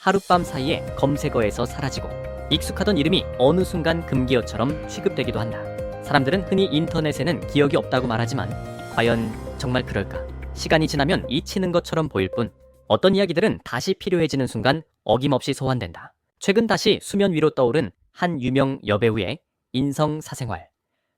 하룻밤 사이에 검색어에서 사라지고 익숙하던 이름이 어느 순간 금기어처럼 취급되기도 한다. 사람들은 흔히 인터넷에는 기억이 없다고 말하지만 과연 정말 그럴까? 시간이 지나면 잊히는 것처럼 보일 뿐 어떤 이야기들은 다시 필요해지는 순간 어김없이 소환된다. 최근 다시 수면 위로 떠오른 한 유명 여배우의 인성 사생활.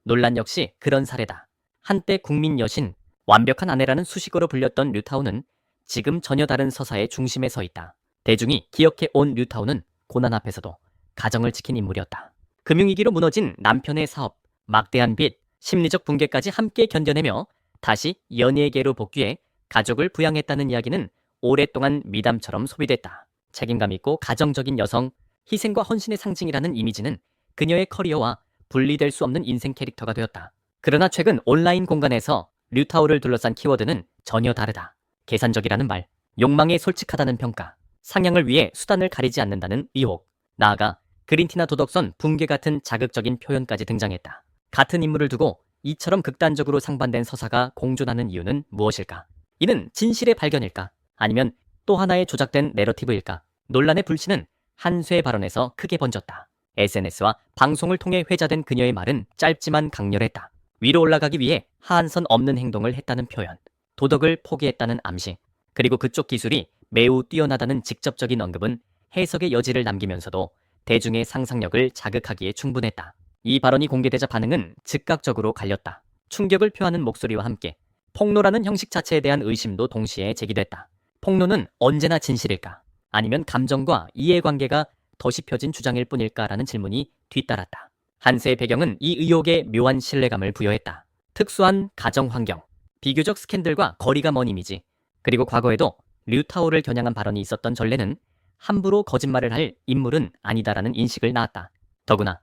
논란 역시 그런 사례다. 한때 국민 여신, 완벽한 아내라는 수식어로 불렸던 류타오는 지금 전혀 다른 서사의 중심에 서 있다. 대중이 기억해 온 류타오는 고난 앞에서도 가정을 지킨 인물이었다. 금융위기로 무너진 남편의 사업, 막대한 빚, 심리적 붕괴까지 함께 견뎌내며 다시 연예계로 복귀해 가족을 부양했다는 이야기는 오랫동안 미담처럼 소비됐다. 책임감 있고 가정적인 여성, 희생과 헌신의 상징이라는 이미지는 그녀의 커리어와 분리될 수 없는 인생 캐릭터가 되었다. 그러나 최근 온라인 공간에서 류타오를 둘러싼 키워드는 전혀 다르다. 계산적이라는 말, 욕망에 솔직하다는 평가, 상향을 위해 수단을 가리지 않는다는 의혹, 나아가 그린티나 도덕선 붕괴 같은 자극적인 표현까지 등장했다. 같은 인물을 두고 이처럼 극단적으로 상반된 서사가 공존하는 이유는 무엇일까? 이는 진실의 발견일까? 아니면 또 하나의 조작된 내러티브일까? 논란의 불씨는 한쇠의 발언에서 크게 번졌다. SNS와 방송을 통해 회자된 그녀의 말은 짧지만 강렬했다. 위로 올라가기 위해 하한선 없는 행동을 했다는 표현, 도덕을 포기했다는 암시, 그리고 그쪽 기술이 매우 뛰어나다는 직접적인 언급은 해석의 여지를 남기면서도 대중의 상상력을 자극하기에 충분했다. 이 발언이 공개되자 반응은 즉각적으로 갈렸다. 충격을 표하는 목소리와 함께 폭로라는 형식 자체에 대한 의심도 동시에 제기됐다. 폭로는 언제나 진실일까? 아니면 감정과 이해관계가 더씹혀진 주장일 뿐일까라는 질문이 뒤따랐다. 한세의 배경은 이 의혹에 묘한 신뢰감을 부여했다. 특수한 가정 환경, 비교적 스캔들과 거리가 먼 이미지, 그리고 과거에도 류타오를 겨냥한 발언이 있었던 전례는 함부로 거짓말을 할 인물은 아니다라는 인식을 낳았다. 더구나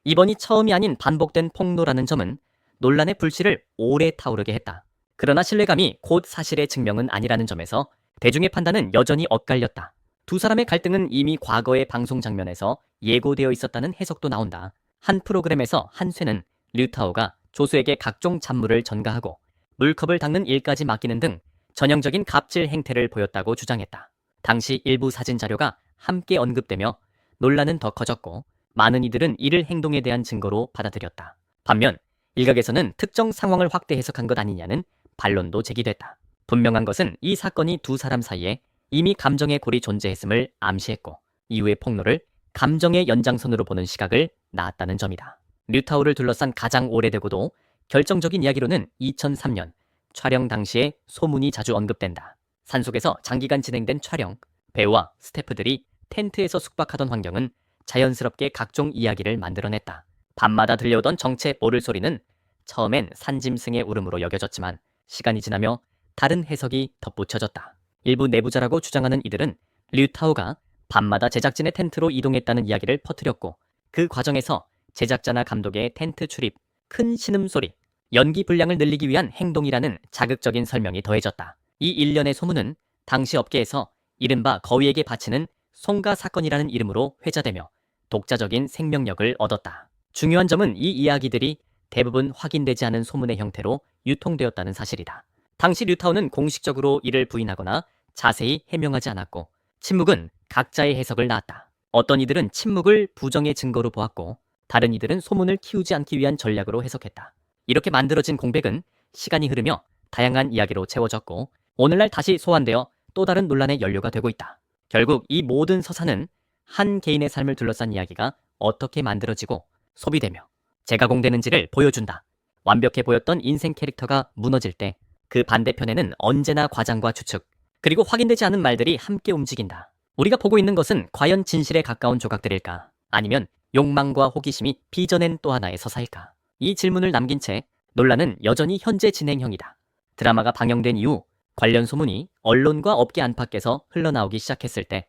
이번이 처음이 아닌 반복된 폭로라는 점은 논란의 불씨를 오래 타오르게 했다. 그러나 신뢰감이 곧 사실의 증명은 아니라는 점에서 대중의 판단은 여전히 엇갈렸다. 두 사람의 갈등은 이미 과거의 방송 장면에서 예고되어 있었다는 해석도 나온다. 한 프로그램에서 한쇠는 류타오가 조수에게 각종 잡물을 전가하고 물컵을 닦는 일까지 맡기는 등 전형적인 갑질 행태를 보였다고 주장했다. 당시 일부 사진 자료가 함께 언급되며 논란은 더 커졌고 많은 이들은 이를 행동에 대한 증거로 받아들였다. 반면 일각에서는 특정 상황을 확대 해석한 것 아니냐는 반론도 제기됐다. 분명한 것은 이 사건이 두 사람 사이에 이미 감정의 골이 존재했음을 암시했고 이후의 폭로를 감정의 연장선으로 보는 시각을 낳았다는 점이다. 류타오를 둘러싼 가장 오래되고도 결정적인 이야기로는 2003년 촬영 당시에 소문이 자주 언급된다. 산속에서 장기간 진행된 촬영, 배우와 스태프들이 텐트에서 숙박하던 환경은 자연스럽게 각종 이야기를 만들어냈다. 밤마다 들려오던 정체 모를 소리는 처음엔 산짐승의 울음으로 여겨졌지만 시간이 지나며 다른 해석이 덧붙여졌다. 일부 내부자라고 주장하는 이들은 류타오가 밤마다 제작진의 텐트로 이동했다는 이야기를 퍼뜨렸고 그 과정에서 제작자나 감독의 텐트 출입, 큰 신음소리, 연기 분량을 늘리기 위한 행동이라는 자극적인 설명이 더해졌다. 이 일련의 소문은 당시 업계에서 이른바 거위에게 바치는 송가 사건이라는 이름으로 회자되며 독자적인 생명력을 얻었다. 중요한 점은 이 이야기들이 대부분 확인되지 않은 소문의 형태로 유통되었다는 사실이다. 당시 류타오는 공식적으로 이를 부인하거나 자세히 해명하지 않았고 침묵은 각자의 해석을 낳았다. 어떤 이들은 침묵을 부정의 증거로 보았고 다른 이들은 소문을 키우지 않기 위한 전략으로 해석했다. 이렇게 만들어진 공백은 시간이 흐르며 다양한 이야기로 채워졌고 오늘날 다시 소환되어 또 다른 논란의 연료가 되고 있다. 결국 이 모든 서사는 한 개인의 삶을 둘러싼 이야기가 어떻게 만들어지고 소비되며 재가공되는지를 보여준다. 완벽해 보였던 인생 캐릭터가 무너질 때 그 반대편에는 언제나 과장과 추측, 그리고 확인되지 않은 말들이 함께 움직인다. 우리가 보고 있는 것은 과연 진실에 가까운 조각들일까? 아니면 욕망과 호기심이 빚어낸 또 하나의 서사일까? 이 질문을 남긴 채 논란은 여전히 현재 진행형이다. 드라마가 방영된 이후 관련 소문이 언론과 업계 안팎에서 흘러나오기 시작했을 때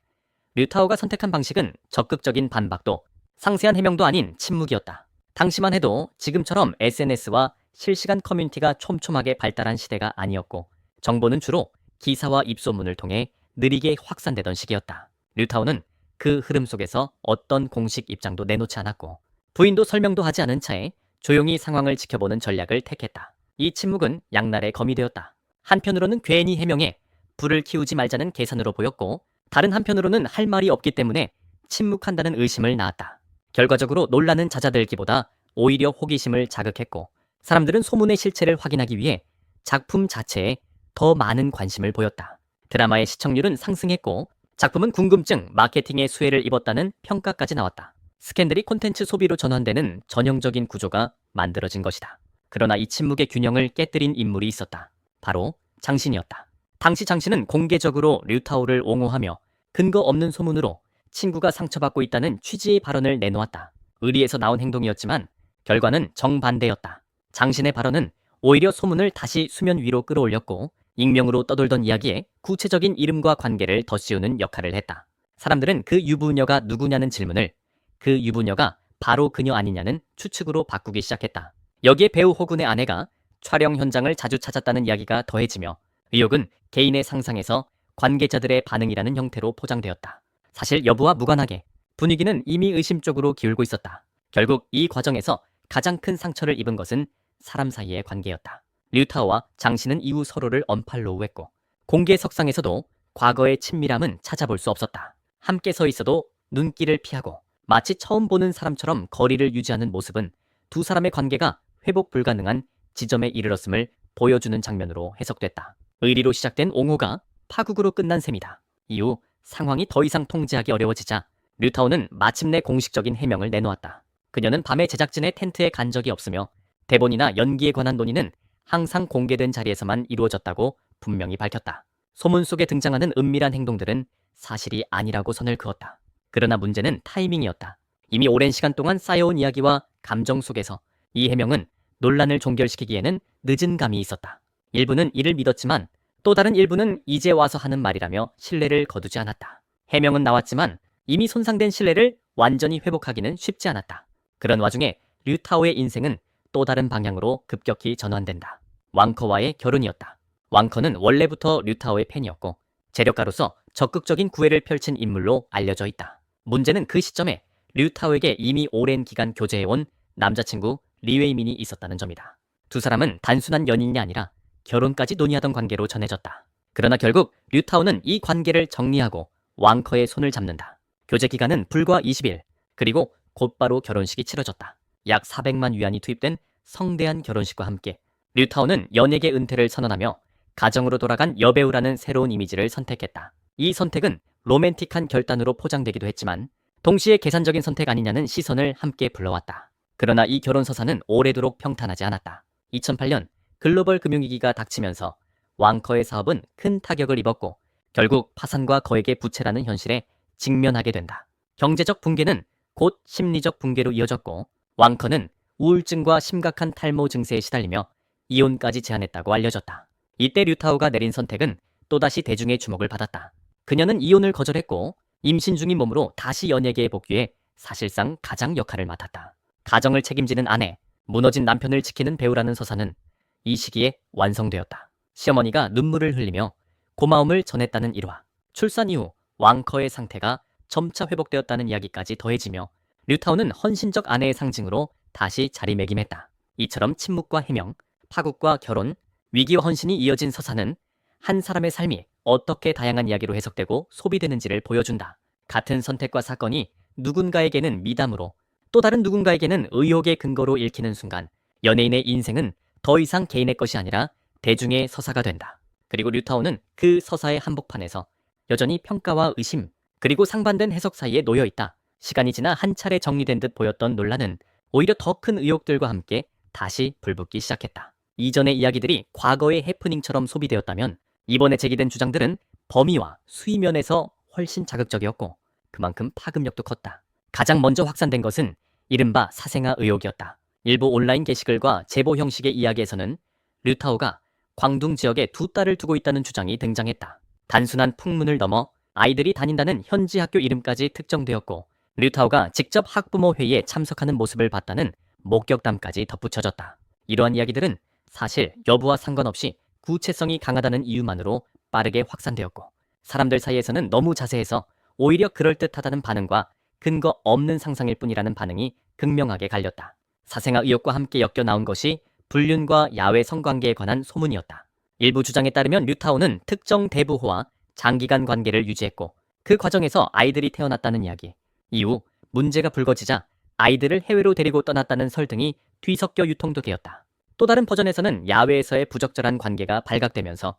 류타오가 선택한 방식은 적극적인 반박도 상세한 해명도 아닌 침묵이었다. 당시만 해도 지금처럼 SNS와 실시간 커뮤니티가 촘촘하게 발달한 시대가 아니었고 정보는 주로 기사와 입소문을 통해 느리게 확산되던 시기였다. 류타오는 그 흐름 속에서 어떤 공식 입장도 내놓지 않았고 부인도 설명도 하지 않은 차에 조용히 상황을 지켜보는 전략을 택했다. 이 침묵은 양날의 검이 되었다. 한편으로는 괜히 해명해 불을 키우지 말자는 계산으로 보였고 다른 한편으로는 할 말이 없기 때문에 침묵한다는 의심을 낳았다. 결과적으로 논란은 잦아들기보다 오히려 호기심을 자극했고, 사람들은 소문의 실체를 확인하기 위해 작품 자체에 더 많은 관심을 보였다. 드라마의 시청률은 상승했고, 작품은 궁금증, 마케팅의 수혜를 입었다는 평가까지 나왔다. 스캔들이 콘텐츠 소비로 전환되는 전형적인 구조가 만들어진 것이다. 그러나 이 침묵의 균형을 깨뜨린 인물이 있었다. 바로 장신이었다. 당시 장신은 공개적으로 류타오를 옹호하며 근거 없는 소문으로 친구가 상처받고 있다는 취지의 발언을 내놓았다. 의리에서 나온 행동이었지만 결과는 정반대였다. 장신의 발언은 오히려 소문을 다시 수면 위로 끌어올렸고, 익명으로 떠돌던 이야기에 구체적인 이름과 관계를 덧씌우는 역할을 했다. 사람들은 그 유부녀가 누구냐는 질문을 그 유부녀가 바로 그녀 아니냐는 추측으로 바꾸기 시작했다. 여기에 배우 호군의 아내가 촬영 현장을 자주 찾았다는 이야기가 더해지며 의혹은 개인의 상상에서 관계자들의 반응이라는 형태로 포장되었다. 사실 여부와 무관하게 분위기는 이미 의심 쪽으로 기울고 있었다. 결국 이 과정에서 가장 큰 상처를 입은 것은 사람 사이의 관계였다. 류타오와 장신은 이후 서로를 언팔로우했고, 공개석상에서도 과거의 친밀함은 찾아볼 수 없었다. 함께 서 있어도 눈길을 피하고 마치 처음 보는 사람처럼 거리를 유지하는 모습은 두 사람의 관계가 회복 불가능한 지점에 이르렀음을 보여주는 장면으로 해석됐다. 의리로 시작된 옹호가 파국으로 끝난 셈이다. 이후 상황이 더 이상 통제하기 어려워지자 류타오는 마침내 공식적인 해명을 내놓았다. 그녀는 밤에 제작진의 텐트에 간 적이 없으며 대본이나 연기에 관한 논의는 항상 공개된 자리에서만 이루어졌다고 분명히 밝혔다. 소문 속에 등장하는 은밀한 행동들은 사실이 아니라고 선을 그었다. 그러나 문제는 타이밍이었다. 이미 오랜 시간 동안 쌓여온 이야기와 감정 속에서 이 해명은 논란을 종결시키기에는 늦은 감이 있었다. 일부는 이를 믿었지만 또 다른 일부는 이제 와서 하는 말이라며 신뢰를 거두지 않았다. 해명은 나왔지만 이미 손상된 신뢰를 완전히 회복하기는 쉽지 않았다. 그런 와중에 류타오의 인생은 또 다른 방향으로 급격히 전환된다. 왕커와의 결혼이었다. 왕커는 원래부터 류타오의 팬이었고 재력가로서 적극적인 구애를 펼친 인물로 알려져 있다. 문제는 그 시점에 류타오에게 이미 오랜 기간 교제해온 남자친구 리웨이민이 있었다는 점이다. 두 사람은 단순한 연인이 아니라 결혼까지 논의하던 관계로 전해졌다. 그러나 결국 류타오는 이 관계를 정리하고 왕커의 손을 잡는다. 교제 기간은 불과 20일, 그리고 곧바로 결혼식이 치러졌다. 약 400만 위안이 투입된 성대한 결혼식과 함께 류타오는 연예계 은퇴를 선언하며 가정으로 돌아간 여배우라는 새로운 이미지를 선택했다. 이 선택은 로맨틱한 결단으로 포장되기도 했지만 동시에 계산적인 선택 아니냐는 시선을 함께 불러왔다. 그러나 이 결혼 서사는 오래도록 평탄하지 않았다. 2008년 글로벌 금융위기가 닥치면서 왕커의 사업은 큰 타격을 입었고 결국 파산과 거액의 부채라는 현실에 직면하게 된다. 경제적 붕괴는 곧 심리적 붕괴로 이어졌고 왕커는 우울증과 심각한 탈모 증세에 시달리며 이혼까지 제안했다고 알려졌다. 이때 류타오가 내린 선택은 또다시 대중의 주목을 받았다. 그녀는 이혼을 거절했고 임신 중인 몸으로 다시 연예계에 복귀해 사실상 가장 역할을 맡았다. 가정을 책임지는 아내, 무너진 남편을 지키는 배우라는 서사는 이 시기에 완성되었다. 시어머니가 눈물을 흘리며 고마움을 전했다는 일화, 출산 이후 왕커의 상태가 점차 회복되었다는 이야기까지 더해지며 류타오는 헌신적 아내의 상징으로 다시 자리매김했다. 이처럼 침묵과 해명, 파국과 결혼, 위기와 헌신이 이어진 서사는 한 사람의 삶이 어떻게 다양한 이야기로 해석되고 소비되는지를 보여준다. 같은 선택과 사건이 누군가에게는 미담으로 또 다른 누군가에게는 의혹의 근거로 읽히는 순간 연예인의 인생은 더 이상 개인의 것이 아니라 대중의 서사가 된다. 그리고 류타오는 그 서사의 한복판에서 여전히 평가와 의심, 그리고 상반된 해석 사이에 놓여있다. 시간이 지나 한 차례 정리된 듯 보였던 논란은 오히려 더 큰 의혹들과 함께 다시 불붙기 시작했다. 이전의 이야기들이 과거의 해프닝처럼 소비되었다면 이번에 제기된 주장들은 범위와 수위면에서 훨씬 자극적이었고 그만큼 파급력도 컸다. 가장 먼저 확산된 것은 이른바 사생아 의혹이었다. 일부 온라인 게시글과 제보 형식의 이야기에서는 류타오가 광둥 지역에 두 딸을 두고 있다는 주장이 등장했다. 단순한 풍문을 넘어 아이들이 다닌다는 현지 학교 이름까지 특정되었고 류타오가 직접 학부모 회의에 참석하는 모습을 봤다는 목격담까지 덧붙여졌다. 이러한 이야기들은 사실 여부와 상관없이 구체성이 강하다는 이유만으로 빠르게 확산되었고 사람들 사이에서는 너무 자세해서 오히려 그럴듯하다는 반응과 근거 없는 상상일 뿐이라는 반응이 극명하게 갈렸다. 사생아 의혹과 함께 엮여 나온 것이 불륜과 야외 성관계에 관한 소문이었다. 일부 주장에 따르면 류타오는 특정 대부호와 장기간 관계를 유지했고 그 과정에서 아이들이 태어났다는 이야기, 이후 문제가 불거지자 아이들을 해외로 데리고 떠났다는 설 등이 뒤섞여 유통도 되었다. 또 다른 버전에서는 야외에서의 부적절한 관계가 발각되면서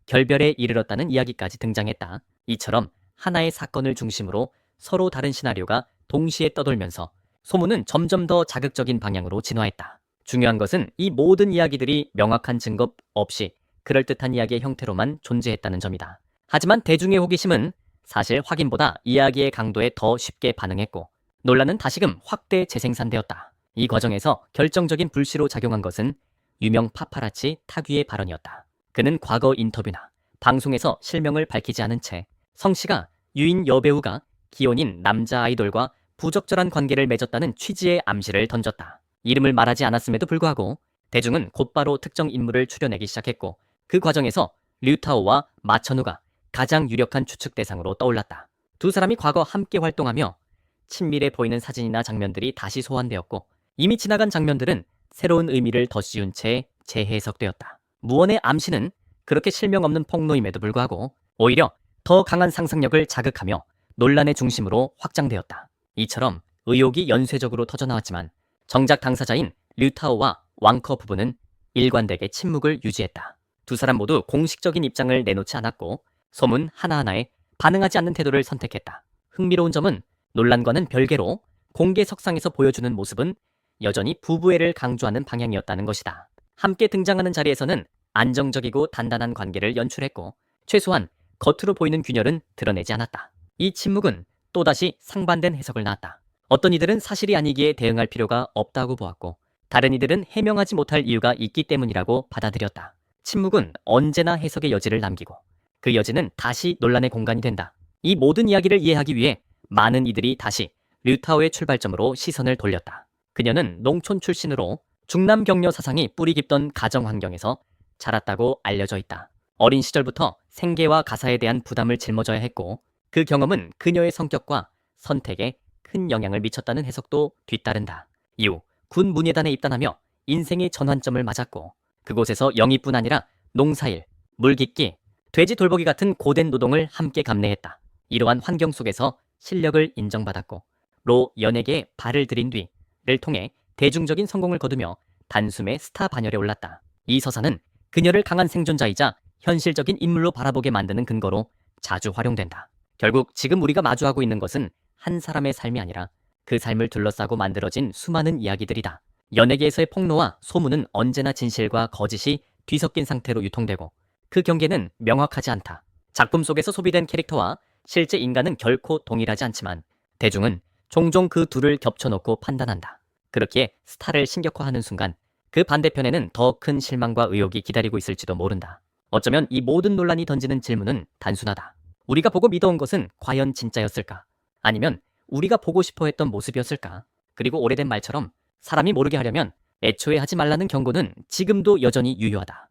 결별에 이르렀다는 이야기까지 등장했다. 이처럼 하나의 사건을 중심으로 서로 다른 시나리오가 동시에 떠돌면서 소문은 점점 더 자극적인 방향으로 진화했다. 중요한 것은 이 모든 이야기들이 명확한 증거 없이 그럴듯한 이야기의 형태로만 존재했다는 점이다. 하지만 대중의 호기심은 사실 확인보다 이야기의 강도에 더 쉽게 반응했고 논란은 다시금 확대 재생산되었다. 이 과정에서 결정적인 불씨로 작용한 것은 유명 파파라치 타귀의 발언이었다. 그는 과거 인터뷰나 방송에서 실명을 밝히지 않은 채 성씨가 유인 여배우가 기혼인 남자 아이돌과 부적절한 관계를 맺었다는 취지의 암시를 던졌다. 이름을 말하지 않았음에도 불구하고 대중은 곧바로 특정 인물을 추려내기 시작했고 그 과정에서 류타오와 마천우가 가장 유력한 추측 대상으로 떠올랐다. 두 사람이 과거 함께 활동하며 친밀해 보이는 사진이나 장면들이 다시 소환되었고 이미 지나간 장면들은 새로운 의미를 덧씌운 채 재해석되었다. 무언의 암시는 그렇게 실명 없는 폭로임에도 불구하고 오히려 더 강한 상상력을 자극하며 논란의 중심으로 확장되었다. 이처럼 의혹이 연쇄적으로 터져나왔지만 정작 당사자인 류타오와 왕커 부부는 일관되게 침묵을 유지했다. 두 사람 모두 공식적인 입장을 내놓지 않았고 소문 하나하나에 반응하지 않는 태도를 선택했다. 흥미로운 점은 논란과는 별개로 공개석상에서 보여주는 모습은 여전히 부부애를 강조하는 방향이었다는 것이다. 함께 등장하는 자리에서는 안정적이고 단단한 관계를 연출했고 최소한 겉으로 보이는 균열은 드러내지 않았다. 이 침묵은 또다시 상반된 해석을 낳았다. 어떤 이들은 사실이 아니기에 대응할 필요가 없다고 보았고 다른 이들은 해명하지 못할 이유가 있기 때문이라고 받아들였다. 침묵은 언제나 해석의 여지를 남기고 그 여지는 다시 논란의 공간이 된다. 이 모든 이야기를 이해하기 위해 많은 이들이 다시 류타오의 출발점으로 시선을 돌렸다. 그녀는 농촌 출신으로 중남 격려 사상이 뿌리 깊던 가정 환경에서 자랐다고 알려져 있다. 어린 시절부터 생계와 가사에 대한 부담을 짊어져야 했고 그 경험은 그녀의 성격과 선택에 큰 영향을 미쳤다는 해석도 뒤따른다. 이후 군 문예단에 입단하며 인생의 전환점을 맞았고 그곳에서 영위뿐 아니라 농사일, 물깃기, 돼지 돌보기 같은 고된 노동을 함께 감내했다. 이러한 환경 속에서 실력을 인정받았고 로 연예계에 발을 들인 뒤를 통해 대중적인 성공을 거두며 단숨에 스타 반열에 올랐다. 이 서사는 그녀를 강한 생존자이자 현실적인 인물로 바라보게 만드는 근거로 자주 활용된다. 결국 지금 우리가 마주하고 있는 것은 한 사람의 삶이 아니라 그 삶을 둘러싸고 만들어진 수많은 이야기들이다. 연예계에서의 폭로와 소문은 언제나 진실과 거짓이 뒤섞인 상태로 유통되고 그 경계는 명확하지 않다. 작품 속에서 소비된 캐릭터와 실제 인간은 결코 동일하지 않지만 대중은 종종 그 둘을 겹쳐놓고 판단한다. 그렇기에 스타를 신격화하는 순간 그 반대편에는 더 큰 실망과 의혹이 기다리고 있을지도 모른다. 어쩌면 이 모든 논란이 던지는 질문은 단순하다. 우리가 보고 믿어온 것은 과연 진짜였을까? 아니면 우리가 보고 싶어 했던 모습이었을까? 그리고 오래된 말처럼 사람이 모르게 하려면 애초에 하지 말라는 경고는 지금도 여전히 유효하다.